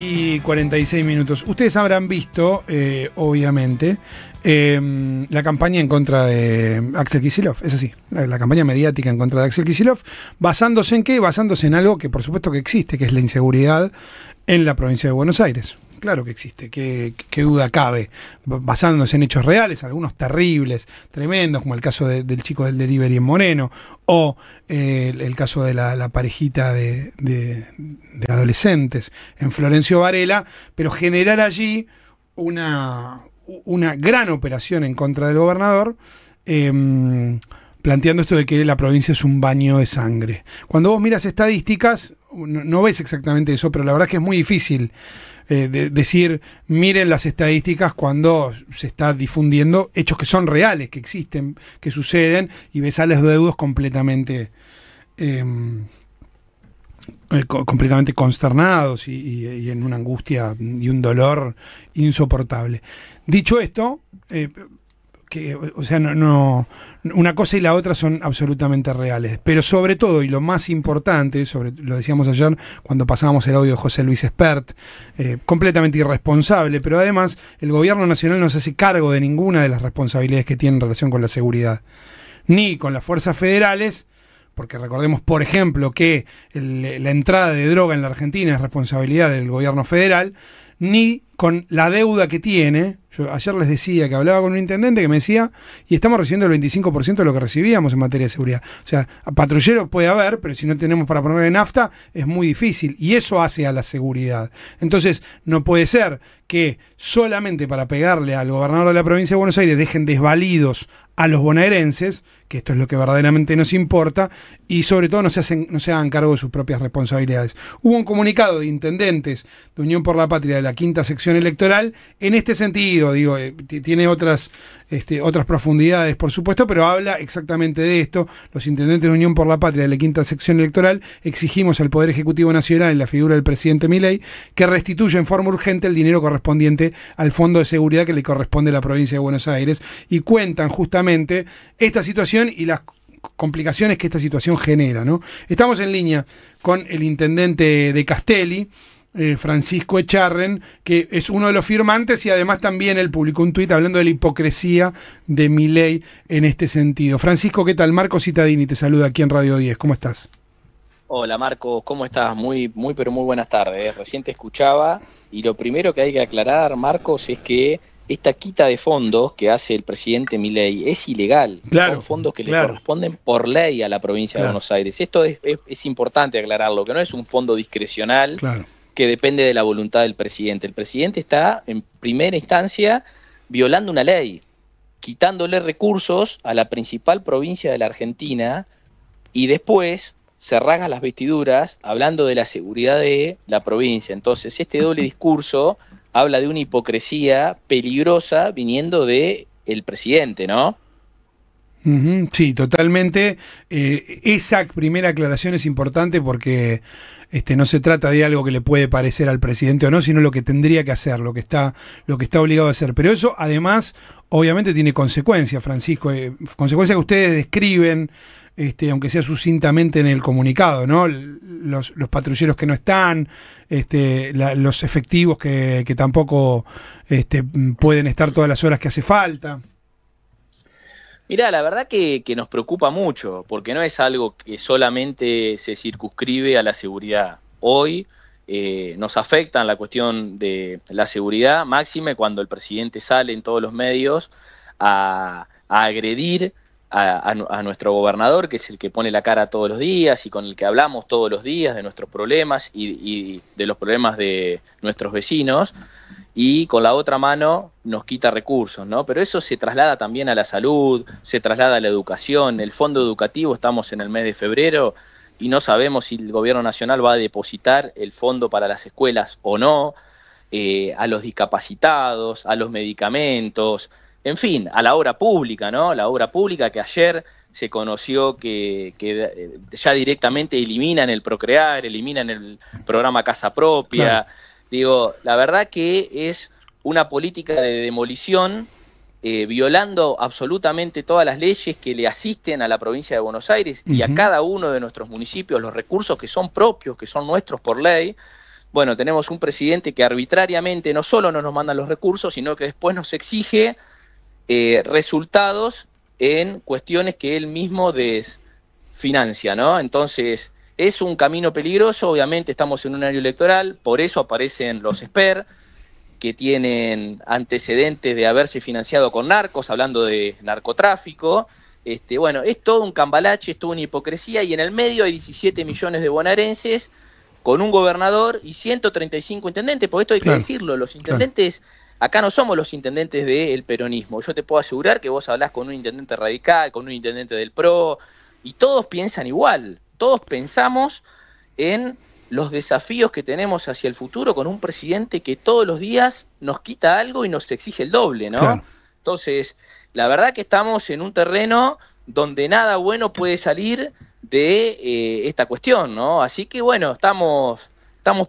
Y 46 minutos. Ustedes habrán visto, obviamente, la campaña en contra de Axel Kicillof. Es así, la campaña mediática en contra de Axel Kicillof. ¿Basándose en qué? Basándose en algo que por supuesto que existe, que es la inseguridad en la provincia de Buenos Aires. Claro que existe, qué duda cabe, basándose en hechos reales, algunos terribles, tremendos, como el caso del chico del delivery en Moreno, o el caso de la parejita de adolescentes en Florencio Varela, pero generar allí una gran operación en contra del gobernador, planteando esto de que la provincia es un baño de sangre. Cuando vos miras estadísticas, no ves exactamente eso, pero la verdad es que es muy difícil decir, miren las estadísticas cuando se está difundiendo hechos que son reales, que existen, que suceden, y ves a los deudos completamente consternados y en una angustia y un dolor insoportable. Dicho esto, o sea, una cosa y la otra son absolutamente reales, pero sobre todo, y lo más importante, lo decíamos ayer cuando pasábamos el audio de José Luis Espert, completamente irresponsable, pero además el gobierno nacional no se hace cargo de ninguna de las responsabilidades que tiene en relación con la seguridad, ni con las fuerzas federales, porque recordemos, por ejemplo, que la entrada de droga en la Argentina es responsabilidad del gobierno federal, ni con la deuda que tiene. Yo ayer les decía que hablaba con un intendente que me decía, y estamos recibiendo el 25% de lo que recibíamos en materia de seguridad. O sea, patrullero puede haber, pero si no tenemos para ponerle nafta, es muy difícil, y eso hace a la seguridad. Entonces, no puede ser que solamente para pegarle al gobernador de la provincia de Buenos Aires dejen desvalidos a los bonaerenses, que esto es lo que verdaderamente nos importa, y sobre todo no se hagan cargo de sus propias responsabilidades. Hubo un comunicado de intendentes de Unión por la Patria de la quinta sección electoral en este sentido, digo, tiene otras profundidades, por supuesto, pero habla exactamente de esto. Los intendentes de Unión por la Patria de la quinta sección electoral exigimos al Poder Ejecutivo Nacional, en la figura del presidente Milei, que restituya en forma urgente el dinero correspondiente al Fondo de Seguridad que le corresponde a la provincia de Buenos Aires, y cuentan justamente esta situación y las complicaciones que esta situación genera, ¿no? Estamos en línea con el intendente de Castelli, Francisco Echarren, que es uno de los firmantes, y además también él publicó un tuit hablando de la hipocresía de Milei en este sentido. Francisco, ¿qué tal? Marco Cittadini te saluda aquí en Radio 10. ¿Cómo estás? Hola Marcos, ¿cómo estás? Pero muy buenas tardes. Recién te escuchaba, y lo primero que hay que aclarar, Marcos, es que esta quita de fondos que hace el presidente Milei es ilegal. Claro, son fondos que le corresponden por ley a la provincia de Buenos Aires. Esto es importante aclararlo, que no es un fondo discrecional que depende de la voluntad del presidente. El presidente está, en primera instancia, violando una ley, quitándole recursos a la principal provincia de la Argentina, y después se rasga las vestiduras hablando de la seguridad de la provincia. Entonces, este doble discurso habla de una hipocresía peligrosa viniendo de el presidente, ¿no? Sí, totalmente. Esa primera aclaración es importante porque no se trata de algo que le puede parecer al presidente o no, sino lo que tendría que hacer, lo que está obligado a hacer. Pero eso, además, obviamente tiene consecuencias, Francisco, consecuencias que ustedes describen, aunque sea sucintamente en el comunicado, ¿no? Los patrulleros que no están, los efectivos que tampoco pueden estar todas las horas que hace falta. Mirá, la verdad que nos preocupa mucho, porque no es algo que solamente se circunscribe a la seguridad. Hoy nos afecta en la cuestión de la seguridad, máxime cuando el presidente sale en todos los medios a agredir a nuestro gobernador, que es el que pone la cara todos los días y con el que hablamos todos los días de nuestros problemas y de los problemas de nuestros vecinos, y con la otra mano nos quita recursos, ¿no? Pero eso se traslada también a la salud, se traslada a la educación. El fondo educativo, estamos en el mes de febrero y no sabemos si el gobierno nacional va a depositar el fondo para las escuelas o no, a los discapacitados, a los medicamentos, en fin, a la obra pública, ¿no? La obra pública que ayer se conoció que ya directamente eliminan el Procrear, eliminan el programa Casa Propia. Claro. Digo, la verdad que es una política de demolición, violando absolutamente todas las leyes que le asisten a la provincia de Buenos Aires y a cada uno de nuestros municipios, los recursos que son propios, que son nuestros por ley, bueno, tenemos un presidente que arbitrariamente no solo no nos manda los recursos, sino que después nos exige resultados en cuestiones que él mismo desfinancia, ¿no? Entonces, es un camino peligroso, obviamente estamos en un año electoral, por eso aparecen los SPER, que tienen antecedentes de haberse financiado con narcos, hablando de narcotráfico. Bueno, es todo un cambalache, es toda una hipocresía, y en el medio hay 17 millones de bonaerenses con un gobernador y 135 intendentes, porque esto hay que decirlo, los intendentes, acá no somos los intendentes del peronismo. Yo te puedo asegurar que vos hablás con un intendente radical, con un intendente del PRO, y todos piensan igual, todos pensamos en los desafíos que tenemos hacia el futuro con un presidente que todos los días nos quita algo y nos exige el doble, ¿no? Claro. Entonces, la verdad que estamos en un terreno donde nada bueno puede salir de esta cuestión, ¿no? Así que bueno, estamos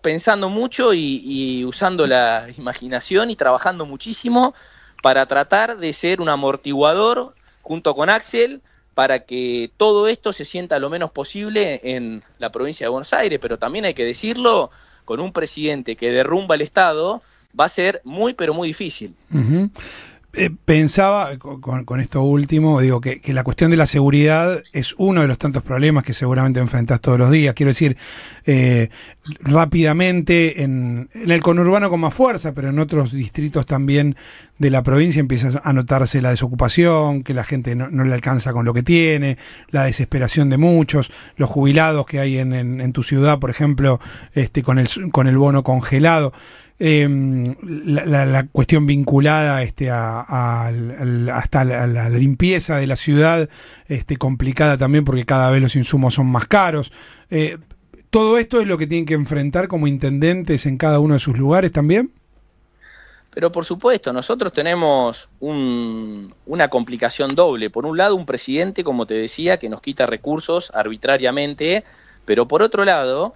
pensando mucho y usando la imaginación y trabajando muchísimo para tratar de ser un amortiguador junto con Axel, para que todo esto se sienta lo menos posible en la provincia de Buenos Aires, pero también hay que decirlo, con un presidente que derrumba el Estado, va a ser muy, pero muy difícil. Pensaba, con esto último, digo que la cuestión de la seguridad es uno de los tantos problemas que seguramente enfrentás todos los días. Quiero decir, rápidamente en el conurbano con más fuerza, pero en otros distritos también de la provincia empieza a notarse la desocupación, que la gente no le alcanza con lo que tiene, la desesperación de muchos, los jubilados que hay en tu ciudad, por ejemplo, con el bono congelado. La cuestión vinculada hasta la limpieza de la ciudad, complicada también porque cada vez los insumos son más caros. ¿Todo esto es lo que tienen que enfrentar como intendentes en cada uno de sus lugares también? Pero por supuesto, nosotros tenemos una complicación doble. Por un lado, un presidente, como te decía, que nos quita recursos arbitrariamente, pero por otro lado,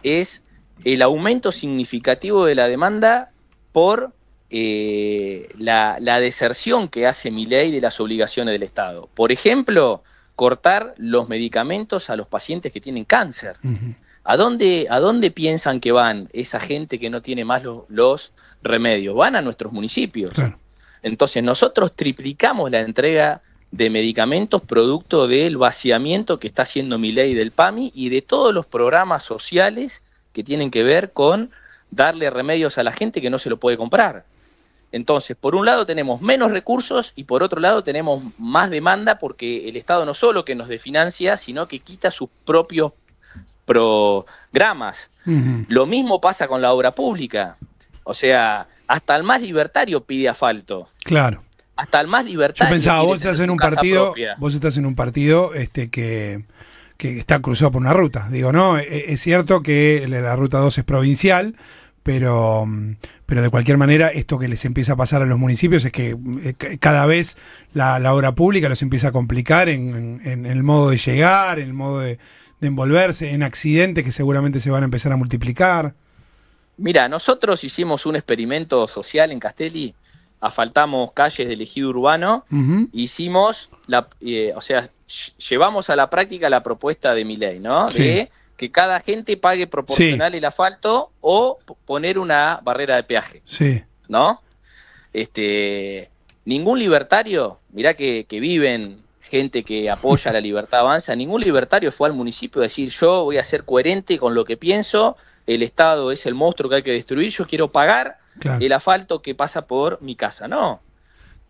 es el aumento significativo de la demanda por la deserción que hace Milei de las obligaciones del Estado. Por ejemplo, cortar los medicamentos a los pacientes que tienen cáncer. Uh-huh. ¿A dónde piensan que van esa gente que no tiene más los remedios? Van a nuestros municipios. Claro. Entonces nosotros triplicamos la entrega de medicamentos producto del vaciamiento que está haciendo Milei del PAMI y de todos los programas sociales que tienen que ver con darle remedios a la gente que no se lo puede comprar. Entonces, por un lado tenemos menos recursos y por otro lado tenemos más demanda porque el Estado no solo que nos desfinancia, sino que quita sus propios programas. Uh-huh. Lo mismo pasa con la obra pública. O sea, hasta el más libertario pide asfalto. Claro. Hasta el más libertario. Yo pensaba, vos estás en un partido que está cruzado por una ruta. Digo, no, es cierto que la ruta 2 es provincial, pero de cualquier manera esto que les empieza a pasar a los municipios es que cada vez la obra pública los empieza a complicar en el modo de llegar, en el modo de envolverse, en accidentes que seguramente se van a empezar a multiplicar. Mira, nosotros hicimos un experimento social en Castelli, asfaltamos calles del ejido urbano, uh-huh. Hicimos llevamos a la práctica la propuesta de Milei, ¿no? Sí. De que cada gente pague proporcional el asfalto o poner una barrera de peaje. Sí. ¿No? Ningún libertario, mirá que viven gente que apoya la libertad avanza, ningún libertario fue al municipio a decir yo voy a ser coherente con lo que pienso, el Estado es el monstruo que hay que destruir, yo quiero pagar el asfalto que pasa por mi casa. No.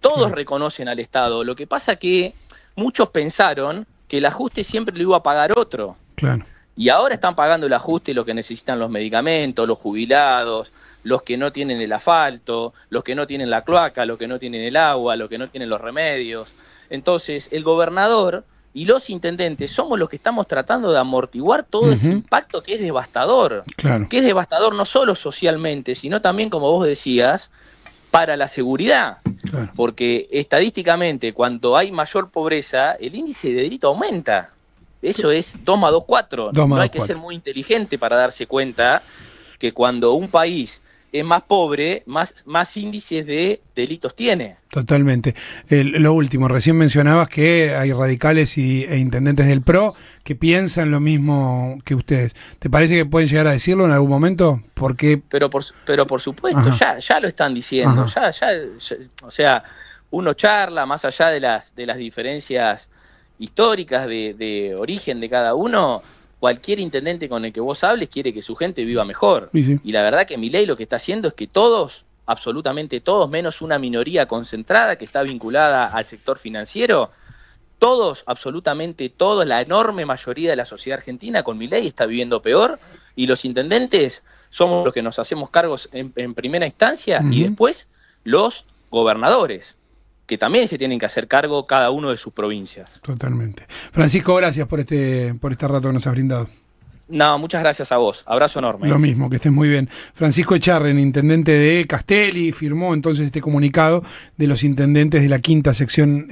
Todos reconocen al Estado. Lo que pasa que muchos pensaron que el ajuste siempre lo iba a pagar otro. Claro. Y ahora están pagando el ajuste los que necesitan los medicamentos, los jubilados, los que no tienen el asfalto, los que no tienen la cloaca, los que no tienen el agua, los que no tienen los remedios. Entonces, el gobernador y los intendentes somos los que estamos tratando de amortiguar todo ese impacto que es devastador. Claro. Que es devastador no solo socialmente, sino también, como vos decías, para la seguridad. Claro. Porque estadísticamente, cuando hay mayor pobreza, el índice de delito aumenta. Eso es 2 más 2, 4. No hay que ser muy inteligente para darse cuenta que cuando un país es más pobre, más índices de delitos tiene. Totalmente. Lo último, recién mencionabas que hay radicales e intendentes del PRO que piensan lo mismo que ustedes. ¿Te parece que pueden llegar a decirlo en algún momento? Porque... Pero por supuesto, ya lo están diciendo. Ya, o sea, uno charla más allá de las diferencias históricas de origen de cada uno. Cualquier intendente con el que vos hables quiere que su gente viva mejor. Sí. Y la verdad que Milei lo que está haciendo es que todos, absolutamente todos, menos una minoría concentrada que está vinculada al sector financiero, todos, absolutamente todos, la enorme mayoría de la sociedad argentina con Milei está viviendo peor, y los intendentes somos los que nos hacemos cargos en primera instancia, y después los gobernadores, que también se tienen que hacer cargo cada uno de sus provincias. Totalmente. Francisco, gracias por este rato que nos has brindado. No, muchas gracias a vos. Abrazo enorme. Lo mismo, que estés muy bien. Francisco Echarren, intendente de Castelli, firmó entonces este comunicado de los intendentes de la quinta sección